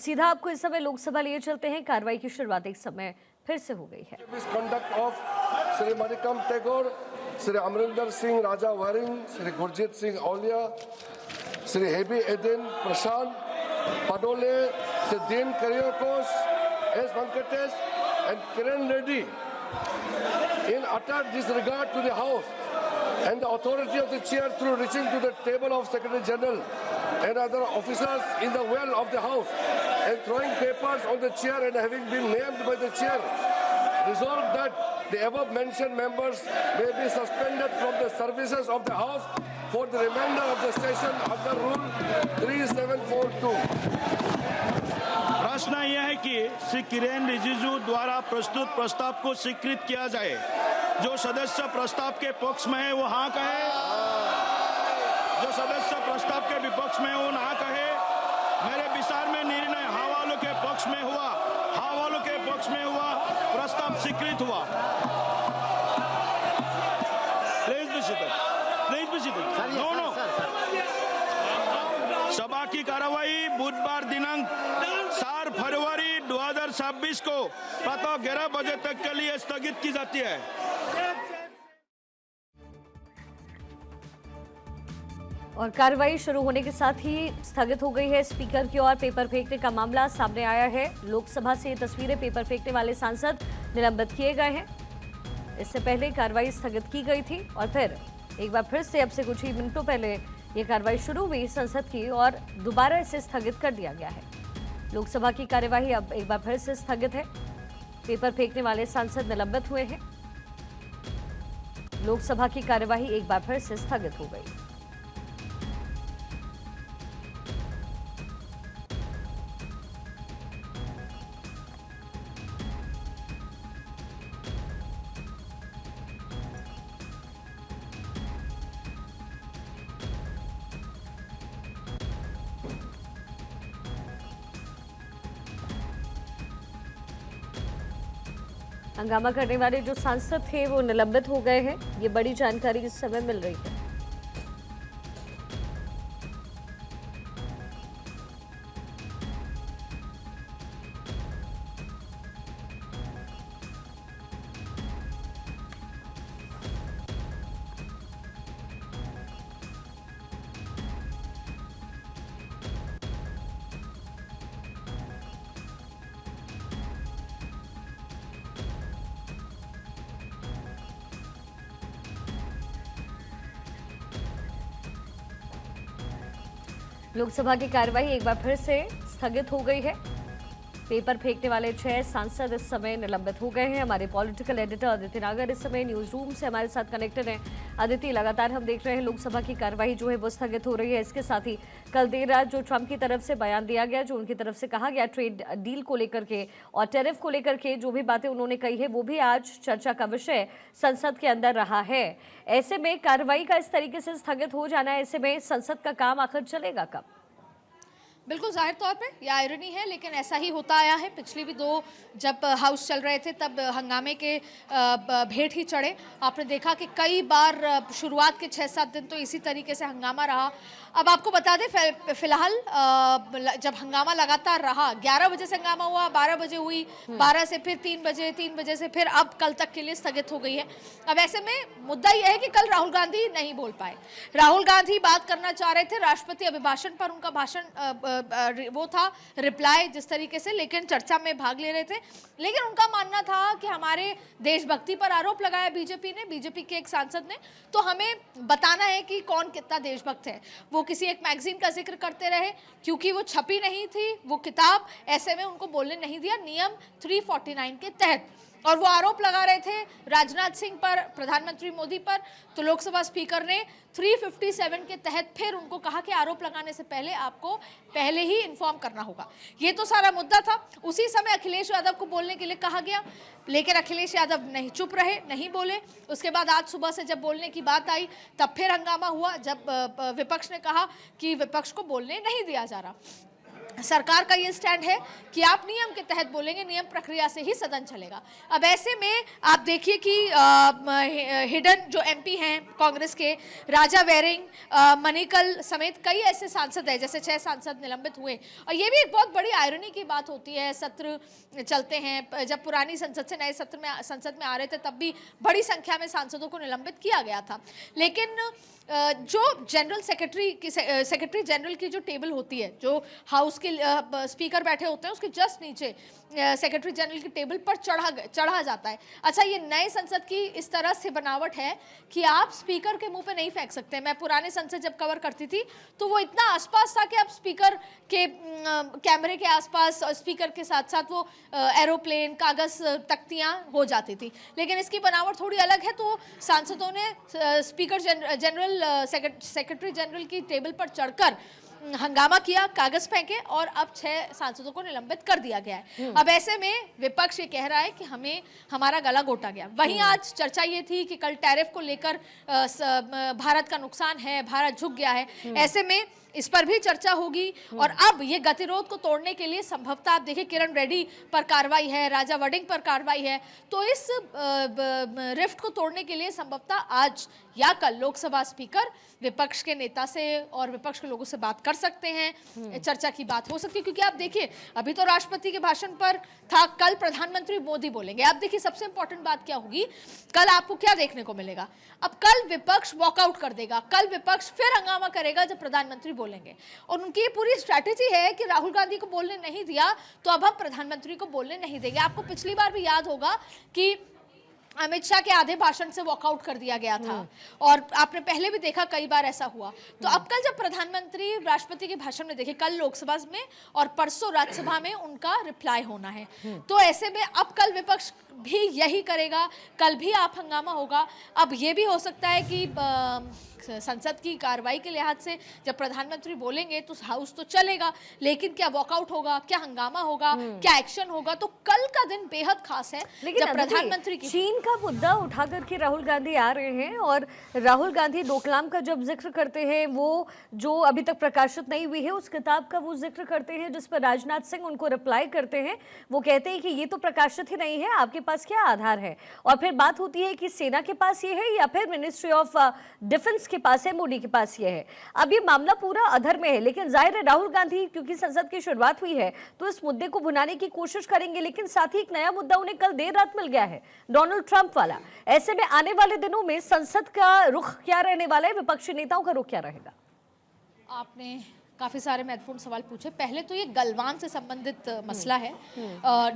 सीधा आपको इस समय लोकसभा लिए चलते हैं। कार्रवाई की शुरुआत एक समय फिर से हो गई है। Misconduct of Sri Manikam Tagore, Sri Amrinder Singh Raja Waring, Sri Gurjit Singh Aulia, Sri Hebi Edin Prashant Padole, Sri Dean Karyakos, S. Venkatesh, and Kiran Reddy, in utter disregard to the House and the authority of the chair through reaching to the table of Secretary General and other officers in the well of the House and throwing papers on the chair and having been named by the chair, resolved that the above mentioned members may be suspended from the services of the House for the remainder of the session under Rule 3742. प्रश्न यह है कि श्री किरेन रिजिजू द्वारा प्रस्तुत प्रस्ताव को स्वीकृत किया जाए। जो सदस्य प्रस्ताव के पक्ष में है वो हाँ कहे, जो सदस्य प्रस्ताव के विपक्ष में है वो ना कहे। मेरे विचार में निर्णय हाँ वालों के पक्ष में हुआ, हाँ वालों के पक्ष में हुआ, प्रस्ताव स्वीकृत हुआ। Please be seated, please be seated. No no, सभा की कार्रवाई बुधवार दिनांक 4 फरवरी 2026 को प्रातः 11 बजे तक के लिए स्थगित की जाती है। और कार्रवाई शुरू होने के साथ ही स्थगित हो गई है। स्पीकर की ओर पेपर फेंकने का मामला सामने आया है। लोकसभा से ये तस्वीरें पेपर फेंकने वाले सांसद निलंबित किए गए हैं। इससे पहले कार्रवाई स्थगित की गई थी और फिर एक बार फिर से अब से कुछ ही मिनटों पहले ये कार्रवाई शुरू हुई संसद की और दोबारा इसे स्थगित कर दिया गया है। लोकसभा की कार्यवाही अब एक बार फिर से स्थगित है। पेपर फेंकने वाले सांसद निलंबित हुए हैं। लोकसभा की कार्यवाही एक बार फिर से स्थगित हो गई। हंगामा करने वाले जो सांसद थे वो निलंबित हो गए हैं। ये बड़ी जानकारी इस समय मिल रही है। लोकसभा की कार्यवाही एक बार फिर से स्थगित हो गई है। पेपर फेंकने वाले 6 सांसद इस समय निलंबित हो गए हैं। हमारे पॉलिटिकल एडिटर अदिति नागर इस समय न्यूज रूम से हमारे साथ कनेक्टेड हैं। अदिति, लगातार हम देख रहे हैं लोकसभा की कार्यवाही जो है वो स्थगित हो रही है। इसके साथ ही कल देर रात जो ट्रंप की तरफ से बयान दिया गया, जो उनकी तरफ से कहा गया ट्रेड डील को लेकर के और टैरिफ को लेकर के जो भी बातें उन्होंने कही है वो भी आज चर्चा का विषय संसद के अंदर रहा है। ऐसे में कार्रवाई का इस तरीके से स्थगित हो जाना, ऐसे में संसद का काम आखिर चलेगा कब? बिल्कुल जाहिर तौर पे यह आयरनी है, लेकिन ऐसा ही होता आया है। पिछली भी 2 जब हाउस चल रहे थे तब हंगामे के भेंट ही चढ़े। आपने देखा कि कई बार शुरुआत के 6-7 दिन तो इसी तरीके से हंगामा रहा। अब आपको बता दें फिलहाल जब हंगामा लगातार रहा, 11 बजे से हंगामा हुआ, 12 बजे हुई, 12 से फिर 3 बजे, 3 बजे से फिर अब कल तक के लिए स्थगित हो गई है। अब ऐसे में मुद्दा यह है कि कल राहुल गांधी नहीं बोल पाए। राहुल गांधी बात करना चाह रहे थे राष्ट्रपति अभिभाषण पर, उनका भाषण वो था रिप्लाई जिस तरीके से, लेकिन चर्चा में भाग ले रहे थे। लेकिन उनका मानना था कि हमारे देशभक्ति पर आरोप लगाया बीजेपी ने, बीजेपी के एक सांसद ने, तो हमें बताना है कि कौन कितना देशभक्त है। वो किसी एक मैगजीन का जिक्र करते रहे, क्योंकि वो छपी नहीं थी वो किताब, ऐसे में उनको बोलने नहीं दिया नियम 349 के तहत। और वो आरोप लगा रहे थे राजनाथ सिंह पर, प्रधानमंत्री मोदी पर। तो लोकसभा स्पीकर ने 357 के तहत फिर उनको कहा कि आरोप लगाने से पहले आपको पहले ही इन्फॉर्म करना होगा। ये तो सारा मुद्दा था। उसी समय अखिलेश यादव को बोलने के लिए कहा गया, लेकिन अखिलेश यादव नहीं, चुप रहे, नहीं बोले। उसके बाद आज सुबह से जब बोलने की बात आई तब फिर हंगामा हुआ, जब विपक्ष ने कहा कि विपक्ष को बोलने नहीं दिया जा रहा। सरकार का ये स्टैंड है कि आप नियम के तहत बोलेंगे, नियम प्रक्रिया से ही सदन चलेगा। अब ऐसे में आप देखिए कि हिडन जो एमपी हैं कांग्रेस के, राजा वेरिंग, मणिकल समेत कई ऐसे सांसद हैं, जैसे 6 सांसद निलंबित हुए। और ये भी एक बहुत बड़ी आयरनी की बात होती है, सत्र चलते हैं, जब पुरानी संसद से नए सत्र में संसद में आ रहे थे तब भी बड़ी संख्या में सांसदों को निलंबित किया गया था। लेकिन जो जनरल सेक्रेटरी जनरल की जो टेबल होती है, जो हाउस के स्पीकर बैठे होते हैं उसके जस्ट नीचे सेक्रेटरी जनरल की टेबल पर चढ़ा जाता है। अच्छा, ये नए संसद की इस तरह से बनावट है कि आप स्पीकर के मुंह पे नहीं फेंक सकते। मैं पुराने संसद जब कवर करती थी तो वो इतना आसपास था कि आप स्पीकर के कैमरे के आसपास और स्पीकर के साथ साथ वो एरोप्लेन, कागज, तख्तियां हो जाती थी। लेकिन इसकी बनावट थोड़ी अलग है, तो सांसदों ने स्पीकर जनरल सेक्रेटरी जनरल की टेबल पर चढ़कर हंगामा किया, कागज फेंके और अब 6 सांसदों को निलंबित कर दिया गया है। अब ऐसे में विपक्ष ये कह रहा है कि हमारा गला घोटा गया। वहीं आज चर्चा ये थी कि कल टैरिफ को लेकर भारत का नुकसान है, भारत झुक गया है। ऐसे में इस पर भी चर्चा होगी। और अब ये गतिरोध को तोड़ने के लिए संभवतः आप देखिए किरण रेड्डी पर कार्रवाई है, राजा वडिंग पर कार्रवाई है, तो इस रिफ्ट को तोड़ने के लिए संभवतः आज या कल लोकसभा स्पीकर विपक्ष के नेता से और विपक्ष के लोगों से बात कर सकते हैं, चर्चा की बात हो सकती है। क्योंकि आप देखिए अभी तो राष्ट्रपति के भाषण पर था, कल प्रधानमंत्री मोदी बोलेंगे। आप देखिए सबसे इंपॉर्टेंट बात क्या होगी, कल आपको क्या देखने को मिलेगा। अब कल विपक्ष वॉकआउट कर देगा, कल विपक्ष फिर हंगामा करेगा जब प्रधानमंत्री बोलेंगे। और उनकी ये पूरी स्ट्रैटेजी है कि राहुल गांधी को बोलने नहीं दिया तो अब हम प्रधानमंत्री को बोलने नहीं देंगे। आपको पिछली बार भी याद होगा कि अमित शाह के आधे भाषण से वॉकआउट कर दिया गया था, और आपने पहले भी देखा कई बार ऐसा हुआ। तो अब कल जब प्रधानमंत्री राष्ट्रपति के भाषण में, देखिए कल लोकसभा में और परसों राज्यसभा में उनका रिप्लाई होना है, तो ऐसे में अब कल विपक्ष भी यही करेगा, कल भी आप हंगामा होगा। अब ये भी हो सकता है कि संसद की कार्रवाई के लिहाज से जब प्रधानमंत्री बोलेंगे तो हाउस तो चलेगा, लेकिन क्या वॉकआउट होगा, क्या हंगामा होगा, क्या एक्शन होगा, तो कल का दिन बेहद खास है। लेकिन जब प्रधानमंत्री की चीन का मुद्दा उठा करके राहुल गांधी आ रहे हैं, और राहुल गांधी डोकलाम का जब जिक्र करते हैं, वो जो अभी तक प्रकाशित नहीं हुई है उस किताब का वो जिक्र करते हैं जिस पर राजनाथ सिंह उनको रिप्लाई करते हैं। वो कहते हैं कि ये तो प्रकाशित ही नहीं है, आपके पास क्या आधार है। और फिर बात होती है कि सेना के पास ये है या फिर मिनिस्ट्री ऑफ डिफेंस के पास है, मोदी के पास ये है। अब ये मामला पूरा अधर में है, लेकिन जाहिर है राहुल गांधी क्योंकि संसद की शुरुआत हुई है तो इस मुद्दे को भुनाने की कोशिश करेंगे। लेकिन साथ ही एक नया मुद्दा उन्हें कल देर रात मिल गया है, डोनाल्ड ट्रंप वाला। ऐसे में आने वाले दिनों में संसद का रुख क्या रहने वाला है, विपक्षी नेताओं का रुख क्या रहेगा? आपने काफी सारे महत्वपूर्ण सवाल पूछे। पहले तो ये गलवान से संबंधित मसला है।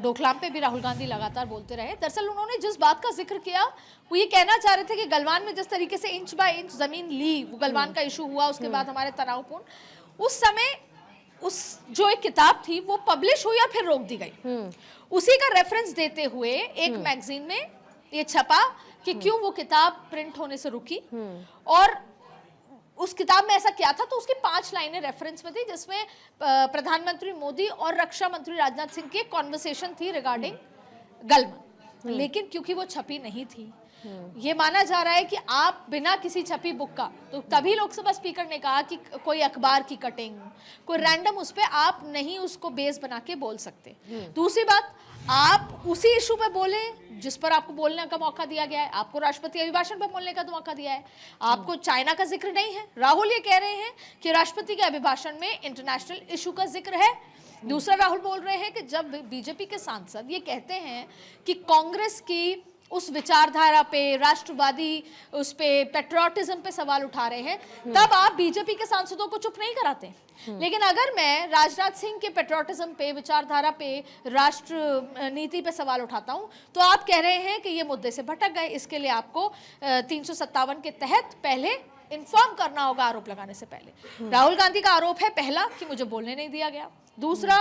डोकलाम पे भी राहुल गांधी लगातार बोलते रहे। दरअसल उन्होंने जिस बात का जिक्र किया वो ये कहना चाह रहे थे कि गलवान में जिस तरीके से इंच बाय इंच जमीन ली, वो गलवान का इशू हुआ, उसके बाद हमारे तनावपूर्ण, उस समय उस जो एक किताब थी वो पब्लिश हुई और फिर रोक दी गई। उसी का रेफरेंस देते हुए एक मैगजीन में ये छपा कि क्यों वो किताब प्रिंट होने से रुकी, और उस किताब में ऐसा क्या था। तो उसकी 5 लाइनें रेफरेंस में थी जिसमें प्रधानमंत्री मोदी और रक्षा मंत्री राजनाथ सिंह की कॉन्वर्सेशन थी रिगार्डिंग गलवान। लेकिन क्योंकि वो छपी नहीं थी, ये माना जा रहा है कि आप बिना किसी छपी बुक का, तो तभी लोकसभा स्पीकर ने कहा कि कोई अखबार की कटिंग, कोई रैंडम उस पे आप नहीं उसको बेस बना के बोल सकते। दूसरी बात, आप उसी इशू पे बोले जिस पर आपको बोलने का मौका दिया गया है। आपको राष्ट्रपति अभिभाषण पर बोलने का तो मौका दिया है, आपको चाइना का जिक्र नहीं है। राहुल ये कह रहे हैं कि राष्ट्रपति के अभिभाषण में इंटरनेशनल इशू का जिक्र है। दूसरा, राहुल बोल रहे हैं कि जब बीजेपी के सांसद ये कहते हैं कि कांग्रेस की उस विचारधारा पे, राष्ट्रवादी उस पे, पेट्रियोटिज्म पे सवाल उठा रहे हैं, तब आप बीजेपी के सांसदों को चुप नहीं कराते। लेकिन अगर मैं राजनाथ सिंह के पेट्रियोटिज्म पे, विचारधारा पे, राष्ट्र नीति पे सवाल उठाता हूं, तो आप कह रहे हैं कि ये मुद्दे से भटक गए। इसके लिए आपको 357 के तहत पहले इन्फॉर्म करना होगा, आरोप लगाने से पहले। राहुल गांधी का आरोप है पहला कि मुझे बोलने नहीं दिया गया। दूसरा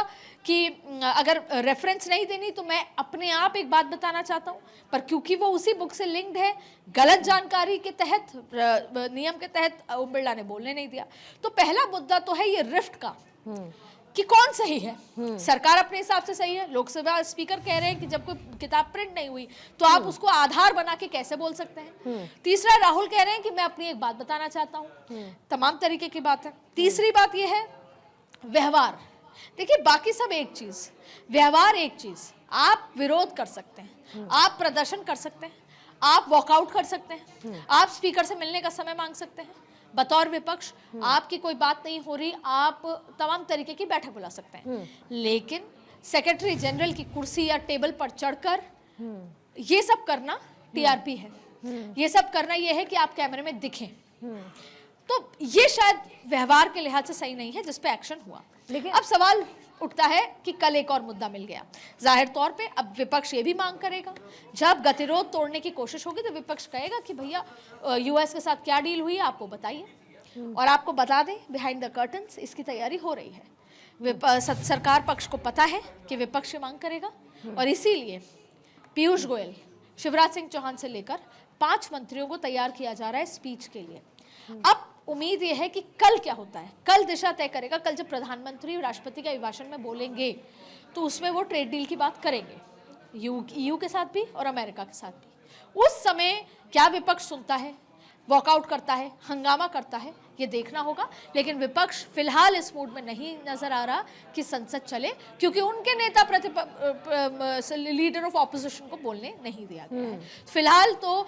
कि अगर रेफरेंस नहीं देनी तो मैं अपने आप एक बात बताना चाहता हूं, पर क्योंकि वो उसी बुक से लिंक्ड है, गलत जानकारी के तहत, नियम के तहत ओम बिरला ने बोलने नहीं दिया। तो पहला मुद्दा तो है ये रिफ्ट का कि कौन सही है। सरकार अपने हिसाब से सही है, लोकसभा स्पीकर कह रहे हैं कि जब कोई किताब प्रिंट नहीं हुई तो आप उसको आधार बना के कैसे बोल सकते हैं। तीसरा, राहुल कह रहे हैं कि मैं अपनी एक बात बताना चाहता हूं। तमाम तरीके की बात है। तीसरी बात यह है व्यवहार, देखिए बाकी सब एक चीज, व्यवहार एक चीज। आप विरोध कर सकते हैं, आप प्रदर्शन कर सकते हैं, आप वॉकआउट कर सकते हैं, आप स्पीकर से मिलने का समय मांग सकते हैं। बतौर विपक्ष आपकी कोई बात नहीं हो रही, आप तमाम तरीके की बैठक बुला सकते हैं, लेकिन सेक्रेटरी जनरल की कुर्सी या टेबल पर चढ़कर ये सब करना टीआरपी है। ये सब करना ये है कि आप कैमरे में दिखें। तो ये शायद व्यवहार के लिहाज से सही नहीं है जिस पे एक्शन हुआ। लेकिन अब सवाल उठता है कि कल एक और मुद्दा मिल गया। जाहिर तौर पे अब विपक्ष ये भी मांग करेगा, जब गतिरोध तोड़ने की कोशिश होगी तो विपक्ष कहेगा कि भैया यूएस के साथ क्या डील हुई है आपको बताइए। और आपको बता दें बिहाइंड द कर्टन्स इसकी तैयारी हो रही है। सरकार पक्ष को पता है कि विपक्ष मांग करेगा और इसीलिए पीयूष गोयल, शिवराज सिंह चौहान से लेकर 5 मंत्रियों को तैयार किया जा रहा है स्पीच के लिए। अब उम्मीद यह है कि कल क्या होता है, कल दिशा तय करेगा। कल जब प्रधानमंत्री राष्ट्रपति के अभिभाषण में बोलेंगे तो उसमें वो ट्रेड डील की बात करेंगे, ईयू के साथ भी और अमेरिका के साथ भी। उस समय क्या विपक्ष सुनता है, वॉकआउट करता है, हंगामा करता है, ये देखना होगा। लेकिन विपक्ष फिलहाल इस मूड में नहीं नजर आ रहा कि संसद चले, क्योंकि उनके नेता लीडर ऑफ ऑपोजिशन को बोलने नहीं दिया गया है। फिलहाल तो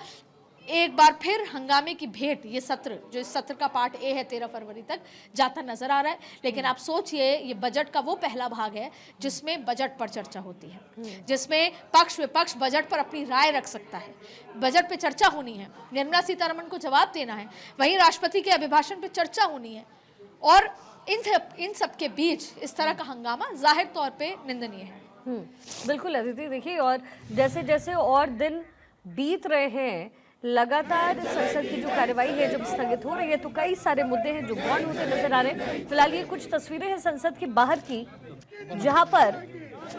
एक बार फिर हंगामे की भेंट ये सत्र, जो इस सत्र का पार्ट ए है 13 फरवरी तक जाता नजर आ रहा है। लेकिन आप सोचिए ये बजट का वो पहला भाग है जिसमें बजट पर चर्चा होती है, जिसमें पक्ष विपक्ष बजट पर अपनी राय रख सकता है, बजट पे चर्चा होनी है, निर्मला सीतारमण को जवाब देना है, वहीं राष्ट्रपति के अभिभाषण पे चर्चा होनी है। और इन सब के बीच इस तरह का हंगामा जाहिर तौर पे निंदनीय है। बिल्कुल अदिति, देखिए और जैसे जैसे और दिन बीत रहे हैं, लगातार संसद की जो कार्यवाही है जब स्थगित हो रही है तो कई सारे मुद्दे हैं जो गौण होते नजर आ रहे हैं। फिलहाल ये कुछ तस्वीरें हैं संसद के बाहर की, जहां पर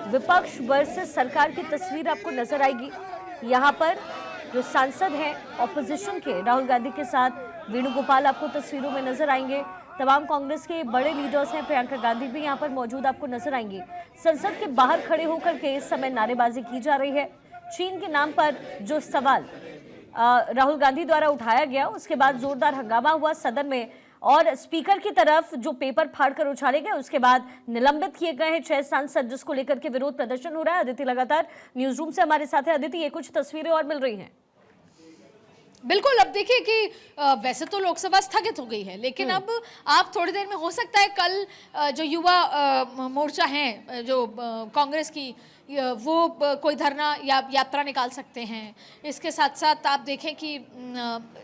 विपक्ष वर्सेस सरकार की तस्वीर आपको नजर आएगी। यहाँ पर जो सांसद हैं ऑपोजिशन के, राहुल गांधी के साथ वेणुगोपाल आपको तस्वीरों में नजर आएंगे। तमाम कांग्रेस के बड़े लीडर्स हैं, प्रियंका गांधी भी यहाँ पर मौजूद आपको नजर आएंगी। संसद के बाहर खड़े होकर के इस समय नारेबाजी की जा रही है। चीन के नाम पर जो सवाल राहुल गांधी द्वारा उठाया गया, उसके बाद जोरदार हंगामा हुआ सदन में और स्पीकर की तरफ जो पेपर फाड़कर उछाले गए, उसके बाद निलंबित किए गए हैं 6 सांसद, जिसको लेकर के विरोध प्रदर्शन हो रहा है। अदिति लगातार न्यूज रूम से हमारे साथ है। अदिति, ये कुछ तस्वीरें और मिल रही हैं। बिल्कुल, अब देखिए कि वैसे तो लोकसभा स्थगित हो गई है, लेकिन अब आप थोड़ी देर में हो सकता है कल जो युवा मोर्चा हैं जो कांग्रेस की, वो कोई धरना या यात्रा निकाल सकते हैं। इसके साथ साथ आप देखें कि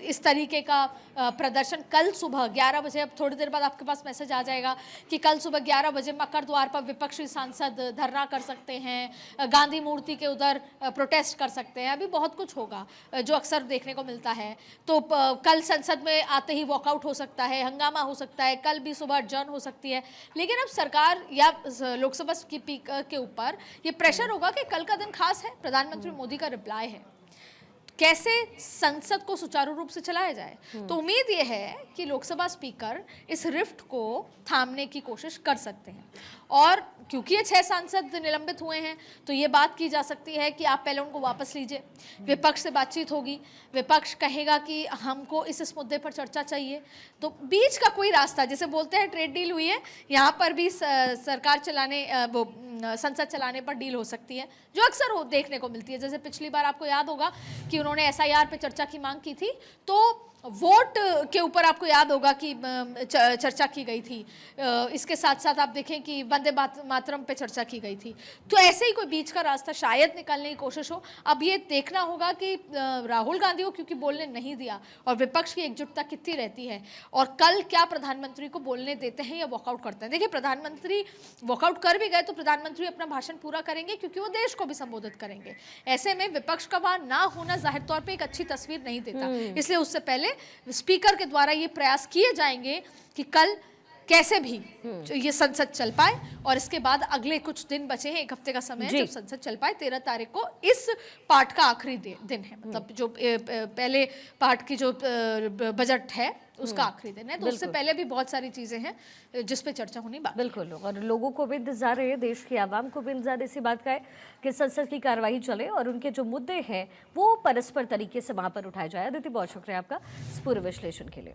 इस तरीके का प्रदर्शन कल सुबह 11 बजे, अब थोड़ी देर बाद आपके पास मैसेज आ जाएगा कि कल सुबह 11 बजे मकर द्वार पर विपक्षी सांसद धरना कर सकते हैं, गांधी मूर्ति के उधर प्रोटेस्ट कर सकते हैं। अभी बहुत कुछ होगा जो अक्सर देखने को मिलता है। तो कल संसद में आते ही वॉकआउट हो सकता है, हंगामा हो सकता है, कल भी सुबह adjourn हो सकती है। लेकिन अब सरकार या लोकसभा स्पीकर के ऊपर ये प्रेशर होगा कि कल का दिन खास है, प्रधानमंत्री मोदी का रिप्लाई है, कैसे संसद को सुचारू रूप से चलाया जाए। तो उम्मीद यह है कि लोकसभा स्पीकर इस रिफ्ट को थामने की कोशिश कर सकते हैं। और क्योंकि ये 6 सांसद निलंबित हुए हैं तो ये बात की जा सकती है कि आप पहले उनको वापस लीजिए, विपक्ष से बातचीत होगी, विपक्ष कहेगा कि हमको इस मुद्दे पर चर्चा चाहिए। तो बीच का कोई रास्ता, जैसे बोलते हैं ट्रेड डील हुई है, यहाँ पर भी सरकार चलाने संसद चलाने पर डील हो सकती है, जो अक्सर देखने को मिलती है। जैसे पिछली बार आपको याद होगा कि उन्होंने एसआईआर पे चर्चा की मांग की थी, तो वोट के ऊपर आपको याद होगा कि चर्चा की गई थी। इसके साथ साथ आप देखें कि वंदे मातरम पे चर्चा की गई थी। तो ऐसे ही कोई बीच का रास्ता शायद निकालने की कोशिश हो। अब ये देखना होगा कि राहुल गांधी को क्योंकि बोलने नहीं दिया और विपक्ष की एकजुटता कितनी रहती है, और कल क्या प्रधानमंत्री को बोलने देते हैं या वॉकआउट करते हैं। देखिए, प्रधानमंत्री वॉकआउट कर भी गए तो प्रधानमंत्री अपना भाषण पूरा करेंगे, क्योंकि वो देश को भी संबोधित करेंगे। ऐसे में विपक्ष का वहां ना होना जाहिर तौर पर एक अच्छी तस्वीर नहीं देता। इसलिए उससे पहले स्पीकर के द्वारा ये प्रयास किए जाएंगे कि कल कैसे भी ये संसद चल पाए, और इसके बाद अगले कुछ दिन बचे हैं, 1 हफ्ते का समय है जब संसद चल पाए। 13 तारीख को इस पार्ट का आखिरी दिन है, मतलब जो पहले पार्ट की जो बजट है उसका आखिरी दिन है। तो उससे पहले भी बहुत सारी चीजें हैं जिस पे चर्चा होनी बाकी। बिल्कुल, और लोगों को भी इंतजार है, देश की आवाम को भी इंतजार इसी बात का है कि संसद की कार्यवाही चले और उनके जो मुद्दे हैं वो परस्पर तरीके से वहां पर उठाए जाए। अदिति, बहुत शुक्रिया आपका इस पूरे विश्लेषण के लिए।